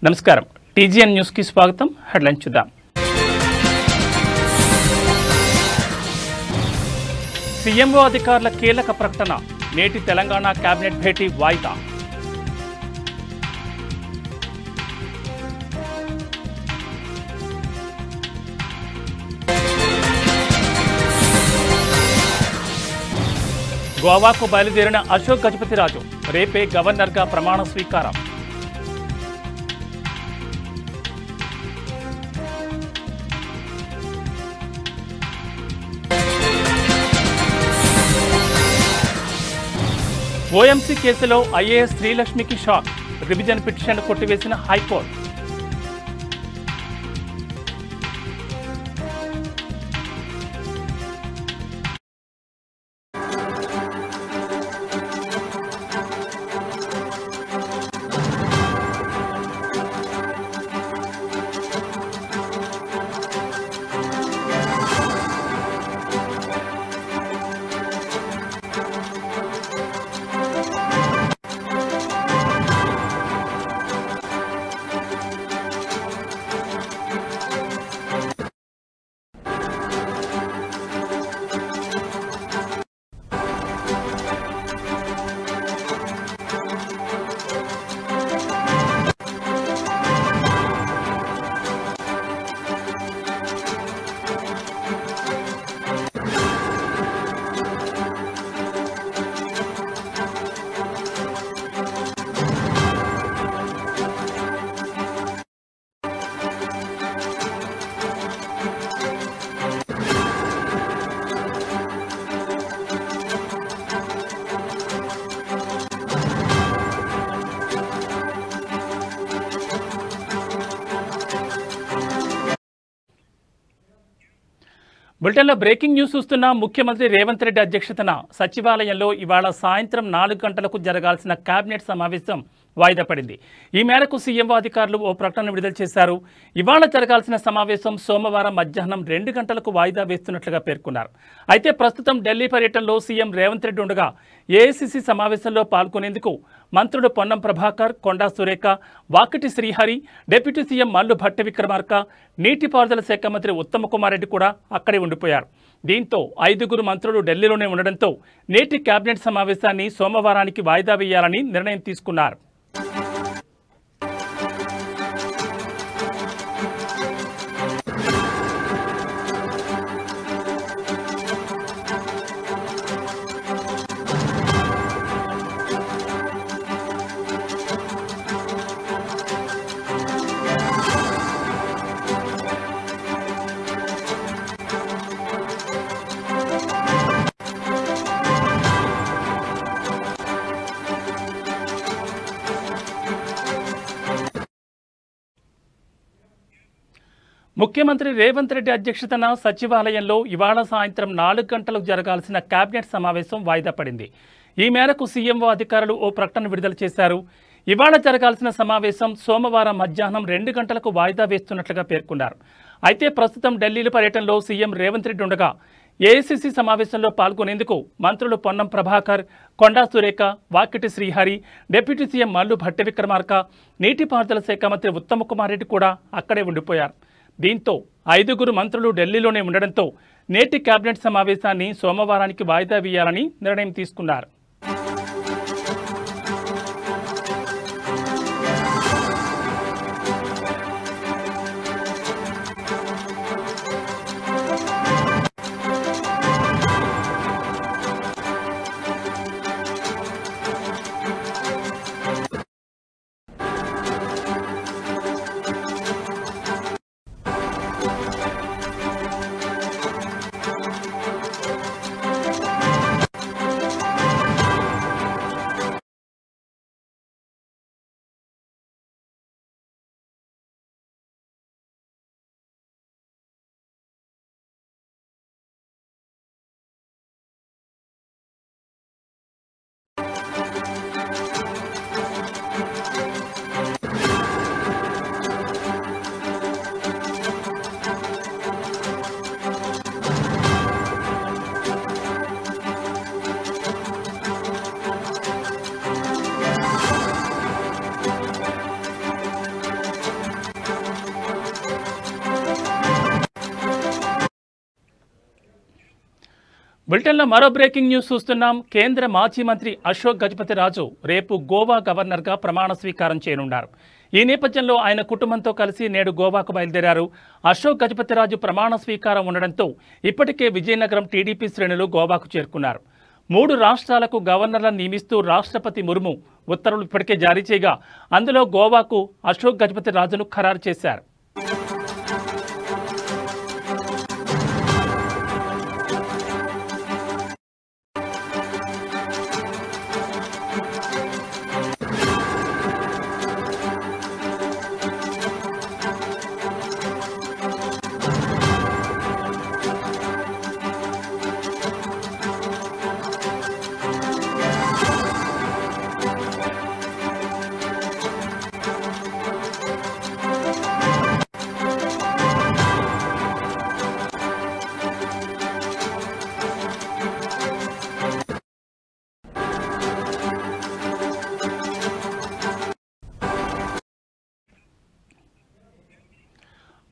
నమస్కారం TGN news కి స్వాగతం. హెడ్లైన్ చూద్దాం. సీఎంఓ అధికారుల కీలక ప్రకటన, నేటి తెలంగాణ కేబినెట్ భేటీ వాయిదా. గోవాకు బయలుదేరిన అశోక్ గజపతిరాజు రేపే గవర్నర్గా ప్రమాణ స్వీకారం. ఓఎంసీ కేసులో ఐఏఎస్ శ్రీలక్ష్మికి షాక్, రివిజన్ పిటిషన్ కొట్టివేసిన హైకోర్టు. బులెటిన్లో బ్రేకింగ్ న్యూస్ చూస్తున్న ముఖ్యమంత్రి రేవంత్ రెడ్డి అధ్యక్షతన సచివాలయంలో ఇవాళ సాయంత్రం 4 గంటలకు జరగాల్సిన కేబినెట్ సమావేశం వాయిదా పడింది. ఈ మేరకు సీఎంఓ అధికారులు ఓ ప్రకటన విడుదల చేశారు. ఇవాళ జరగాల్సిన సమావేశం సోమవారం మధ్యాహ్నం 2 గంటలకు వాయిదా వేస్తున్నట్లుగా పేర్కొన్నారు. అయితే ప్రస్తుతం ఢిల్లీ పర్యటనలో సీఎం రేవంత్ రెడ్డి ఉండగా ఏఐసీసీ సమావేశంలో పాల్గొనేందుకు మంత్రులు పొన్నం ప్రభాకర్, కొండా సురేఖ, వాకిటి శ్రీహరి, డిప్యూటీ సీఎం మల్లు భట్టి విక్రమార్క, నీటిపారుదల శాఖ మంత్రి ఉత్తమ్ కుమార్ రెడ్డి కూడా అక్కడే ఉండిపోయారు. దీంతో 5 మంత్రులు ఢిల్లీలోనే ఉండడంతో నేటి కేబినెట్ సమావేశాన్ని సోమవారానికి వాయిదా వేయాలని నిర్ణయం తీసుకున్నారు. ముఖ్యమంత్రి రేవంత్ రెడ్డి అధ్యక్షతన సచివాలయంలో ఇవాళ సాయంత్రం 4 గంటలకు జరగాల్సిన కేబినెట్ సమావేశం వాయిదా పడింది. ఈ మేరకు సీఎంఓ అధికారులు ఓ ప్రకటన విడుదల చేశారు. ఇవాళ జరగాల్సిన సమావేశం సోమవారం మధ్యాహ్నం 2 గంటలకు వాయిదా వేస్తున్నట్లుగా పేర్కొన్నారు. అయితే ప్రస్తుతం ఢిల్లీ పర్యటనలో సీఎం రేవంత్ రెడ్డి ఉండగా ఏఐసీసీ సమావేశంలో పాల్గొనేందుకు మంత్రులు పొన్నం ప్రభాకర్, కొండా సురేఖ, వాకిటి శ్రీహరి, డిప్యూటీ సీఎం మల్లు భట్టి విక్రమార్క, నీటిపారుదల శాఖ మంత్రి ఉత్తమ్ కుమార్ రెడ్డి కూడా అక్కడే ఉండిపోయారు. దీంతో 5 మంత్రులు ఢిల్లీలోనే ఉండడంతో నేటి కేబినెట్ సమావేశాన్ని సోమవారానికి వాయిదా వేయాలని నిర్ణయం తీసుకున్నారు. బులెటిన్లో మరో బ్రేకింగ్ న్యూస్ చూస్తున్నాం. కేంద్ర మాజీ మంత్రి అశోక్ గజపతిరాజు రేపు గోవా గవర్నర్గా ప్రమాణ స్వీకారం చేయనున్నారు. ఈ నేపథ్యంలో ఆయన కుటుంబంతో కలిసి నేడు గోవాకు బయలుదేరారు. అశోక్ గజపతిరాజు ప్రమాణ స్వీకారం ఉండడంతో ఇప్పటికే విజయనగరం టీడీపీ శ్రేణులు గోవాకు చేరుకున్నారు. 3 రాష్ట్రాలకు గవర్నర్లను నియమిస్తూ రాష్ట్రపతి ముర్ము ఉత్తర్వులు ఇప్పటికే జారీ చేయగా అందులో గోవాకు అశోక్ గజపతిరాజును ఖరారు చేశారు.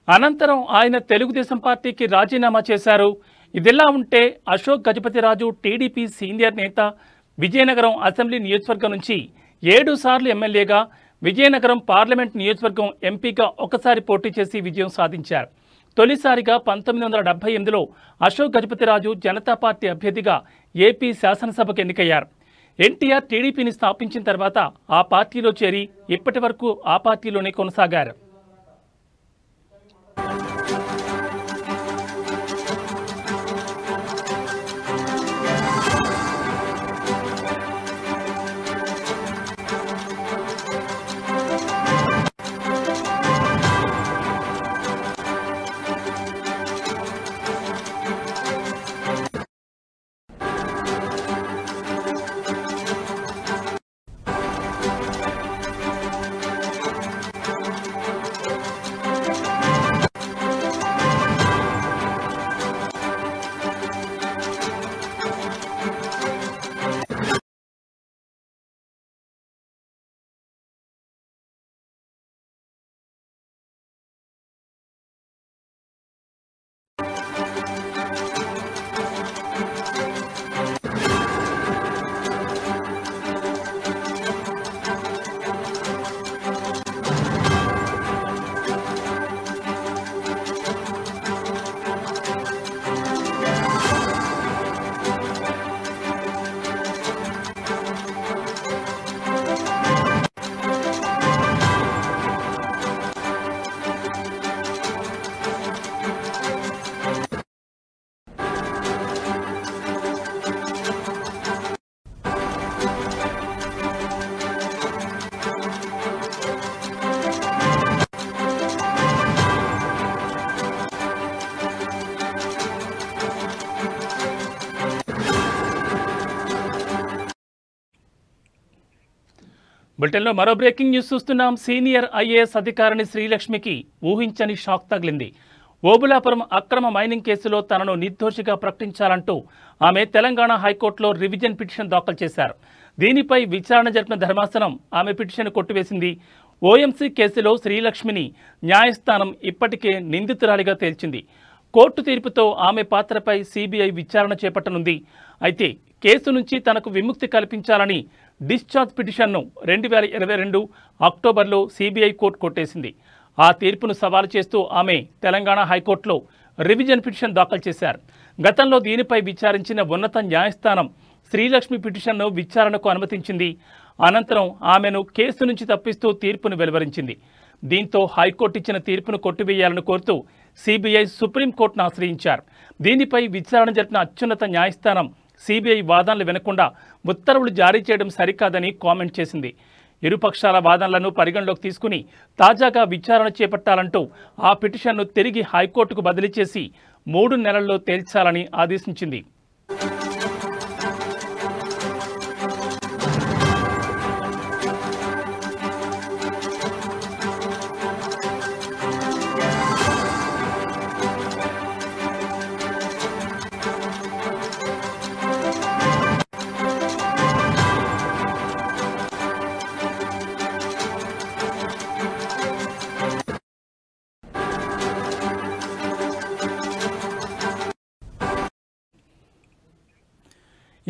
అనంతరం ఆయన తెలుగుదేశం పార్టీకి రాజీనామా చేశారు. ఇదిలా ఉంటే అశోక్ గజపతిరాజు టీడీపీ సీనియర్ నేత, విజయనగరం అసెంబ్లీ నియోజకవర్గం నుంచి 7 సార్లు ఎమ్మెల్యేగా, విజయనగరం పార్లమెంట్ నియోజకవర్గం ఎంపీగా ఒకసారి పోటీ చేసి విజయం సాధించారు. తొలిసారిగా 1978లో అశోక్ గజపతిరాజు జనతా పార్టీ అభ్యర్థిగా ఏపీ శాసనసభకు ఎన్నికయ్యారు. ఎన్టీఆర్ టీడీపీని స్థాపించిన తర్వాత ఆ పార్టీలో చేరి ఇప్పటి వరకు ఆ పార్టీలోనే కొనసాగారు. బులెటిన్లో మరో బ్రేకింగ్ న్యూస్ చూస్తున్నాం. సీనియర్ ఐఏఎస్ అధికారిని శ్రీలక్ష్మికి ఊహించని షాక్ తగిలింది. ఓబులాపురం అక్రమ మైనింగ్ కేసులో తనను నిర్దోషిగా ప్రకటించాలంటూ ఆమె తెలంగాణ హైకోర్టులో రివిజన్ పిటిషన్ దాఖలు చేశారు. దీనిపై విచారణ జరిపిన ధర్మాసనం ఆమె పిటిషన్ కొట్టివేసింది. ఓఎంసీ కేసులో శ్రీలక్ష్మిని న్యాయస్థానం ఇప్పటికే నిందితురాలిగా తేల్చింది. కోర్టు తీర్పుతో ఆమె పాత్రపై సిబిఐ విచారణ చేపట్టనుంది. అయితే కేసు నుంచి తనకు విముక్తి కల్పించాలని డిశ్చార్జ్ పిటిషన్ను 2022 అక్టోబర్లో సిబిఐ కోర్టు కొట్టేసింది. ఆ తీర్పును సవాలు చేస్తూ ఆమె తెలంగాణ హైకోర్టులో రివిజన్ పిటిషన్ దాఖలు చేశారు. గతంలో దీనిపై విచారించిన ఉన్నత న్యాయస్థానం శ్రీలక్ష్మి పిటిషన్ను విచారణకు అనుమతించింది. అనంతరం ఆమెను కేసు నుంచి తప్పిస్తూ తీర్పును వెలువరించింది. దీంతో హైకోర్టు ఇచ్చిన తీర్పును కొట్టివేయాలని కోరుతూ సిబిఐ సుప్రీంకోర్టును ఆశ్రయించారు. దీనిపై విచారణ జరిపిన అత్యున్నత న్యాయస్థానం సిబిఐ వాదనలు వినకుండా ఉత్తర్వులు జారీ చేయడం సరికాదని కామెంట్ చేసింది. ఇరుపక్షాల వాదనలను పరిగణలోకి తీసుకుని తాజాగా విచారణ చేపట్టాలంటూ ఆ పిటిషన్ను తిరిగి హైకోర్టుకు బదిలీ చేసి 3 నెలల్లో తేల్చాలని ఆదేశించింది.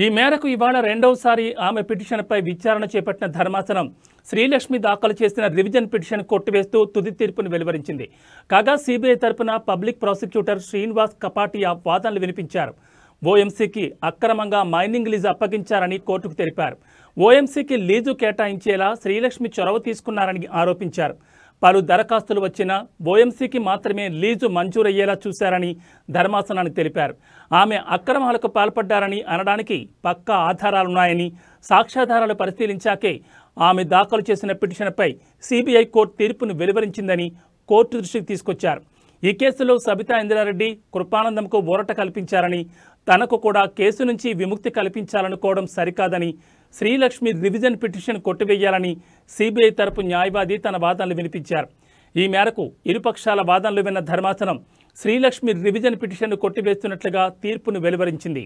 ఈ మేరకు ఇవాళ రెండవసారి ఆమె పిటిషన్పై విచారణ చేపట్టిన ధర్మాసనం శ్రీలక్ష్మి దాఖలు చేసిన రివిజన్ పిటిషన్ కొట్టివేస్తూ తుది తీర్పును వెలువరించింది. కాగా సిబిఐ తరపున పబ్లిక్ ప్రాసిక్యూటర్ శ్రీనివాస్ కపాటియా వాదనలు వినిపించారు. ఓఎంసీకి అక్రమంగా మైనింగ్ లీజు అప్పగించారని కోర్టుకు తెలిపారు. ఓఎంసీకి లీజు కేటాయించేలా శ్రీలక్ష్మి చొరవ తీసుకున్నారని ఆరోపించారు. పలు దరఖాస్తులు వచ్చినా ఓఎంసీకి మాత్రమే లీజు మంజూరయ్యేలా చూశారని ధర్మాసనానికి తెలిపారు. ఆమె అక్రమాలకు పాల్పడ్డారని అనడానికి పక్కా ఆధారాలున్నాయని, సాక్ష్యాధారాలు పరిశీలించాకే ఆమె దాఖలు చేసిన పిటిషన్పై సిబిఐ కోర్టు తీర్పును వెలువరించిందని కోర్టు దృష్టికి తీసుకొచ్చారు. ఈ కేసులో సబితా ఇంద్రారెడ్డి, కృపానందంకు ఊరట కల్పించారని, తనకు కూడా కేసు నుంచి విముక్తి కల్పించాలనుకోవడం సరికాదని, శ్రీలక్ష్మి రివిజన్ పిటిషన్ కొట్టివేయాలని సిబిఐ తరపు న్యాయవాది తన వాదనలు వినిపించారు. ఈ మేరకు ఇరుపక్షాల వాదనలు విన్న ధర్మాసనం శ్రీలక్ష్మి రివిజన్ పిటిషన్ను కొట్టివేస్తున్నట్లుగా తీర్పును వెలువరించింది.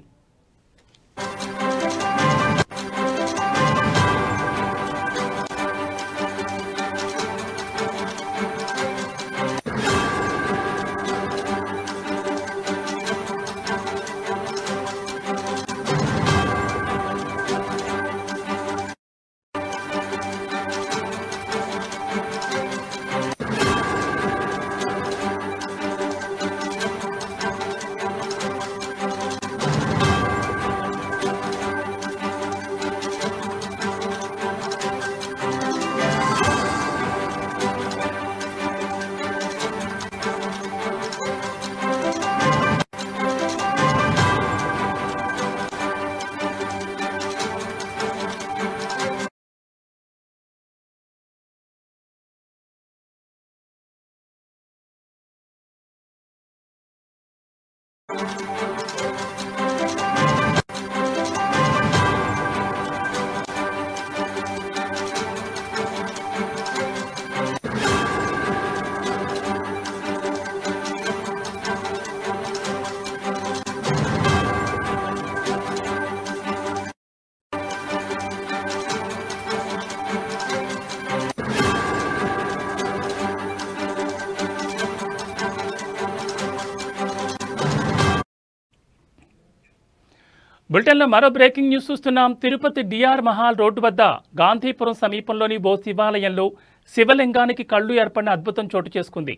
బులెటిన్లో మరో బ్రేకింగ్ న్యూస్ చూస్తున్నాం. తిరుపతి డిఆర్ మహాల్ రోడ్డు వద్ద గాంధీపురం సమీపంలోని ఓ శివాలయంలో శివలింగానికి కళ్ళు ఏర్పడిన అద్భుతం చోటు చేసుకుంది.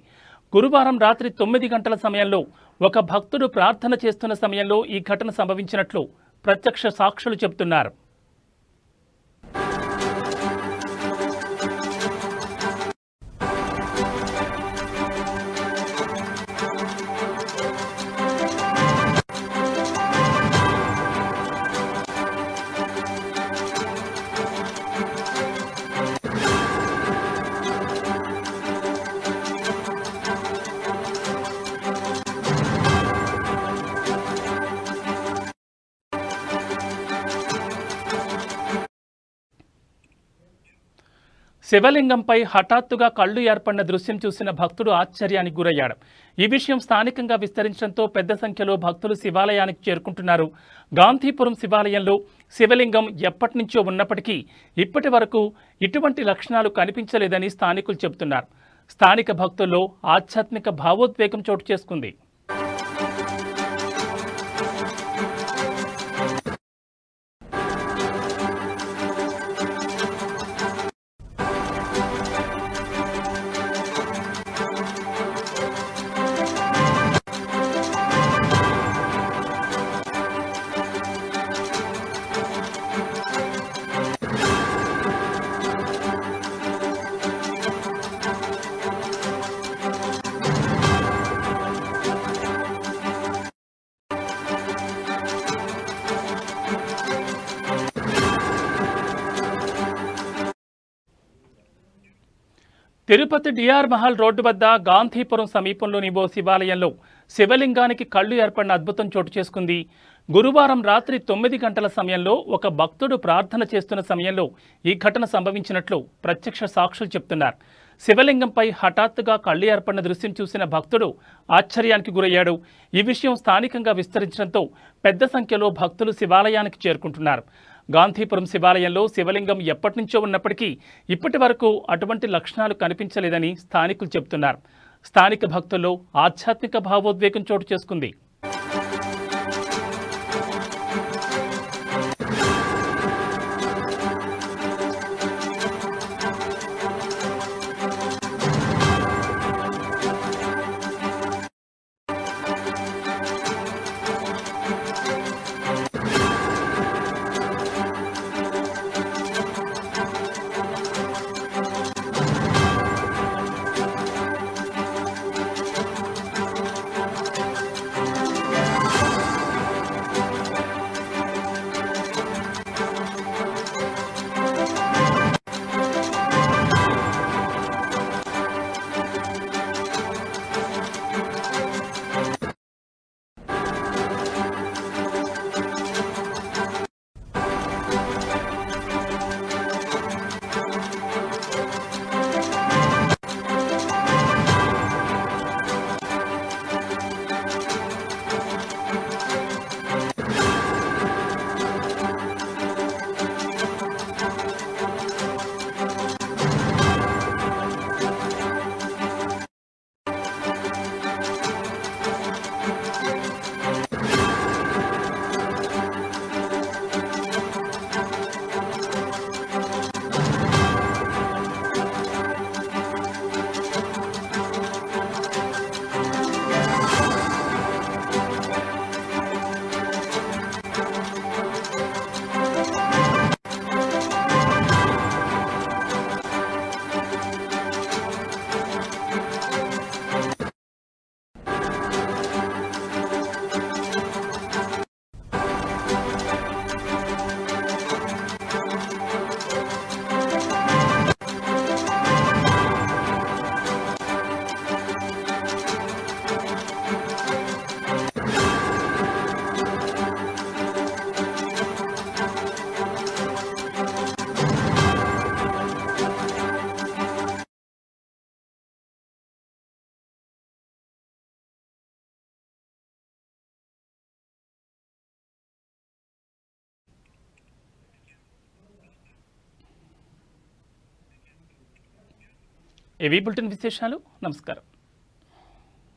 గురువారం రాత్రి 9 గంటల సమయంలో ఒక భక్తుడు ప్రార్థన చేస్తున్న సమయంలో ఈ ఘటన సంభవించినట్లు ప్రత్యక్ష సాక్షులు చెబుతున్నారు. శివలింగంపై హఠాత్తుగా కళ్ళు ఏర్పడిన దృశ్యం చూసిన భక్తుడు ఆశ్చర్యానికి గురయ్యాడు. ఈ విషయం స్థానికంగా విస్తరించడంతో పెద్ద సంఖ్యలో భక్తులు శివాలయానికి చేరుకుంటున్నారు. గాంధీపురం శివాలయంలో శివలింగం ఎప్పటి నుంచో ఉన్నప్పటికీ ఇప్పటి వరకు ఇటువంటి లక్షణాలు కనిపించలేదని స్థానికులు చెబుతున్నారు. స్థానిక భక్తుల్లో ఆధ్యాత్మిక భావోద్వేగం చోటు చేసుకుంది. తిరుపతి డిఆర్ మహల్ రోడ్డు వద్ద గాంధీపురం సమీపంలోని ఓ శివాలయంలో శివలింగానికి కళ్ళు ఏర్పడిన అద్భుతం చోటు చేసుకుంది. గురువారం రాత్రి 9 గంటల సమయంలో ఒక భక్తుడు ప్రార్థన చేస్తున్న సమయంలో ఈ ఘటన సంభవించినట్లు ప్రత్యక్ష సాక్షులు చెప్తున్నారు. శివలింగంపై హఠాత్తుగా కళ్ళు ఏర్పడిన దృశ్యం చూసిన భక్తుడు ఆశ్చర్యానికి గురయ్యాడు. ఈ విషయం స్థానికంగా విస్తరించడంతో పెద్ద సంఖ్యలో భక్తులు శివాలయానికి చేరుకుంటున్నారు. గాంధీపురం శివాలయంలో శివలింగం ఎప్పటి నుంచో ఉన్నప్పటికీ ఇప్పటి వరకు అటువంటి లక్షణాలు కనిపించలేదని స్థానికులు చెబుతున్నారు. స్థానిక భక్తుల్లో ఆధ్యాత్మిక భావోద్వేగం చోటు చేసుకుంది. ఏవీ బులెటిన్ విశేషాలు. నమస్కారం.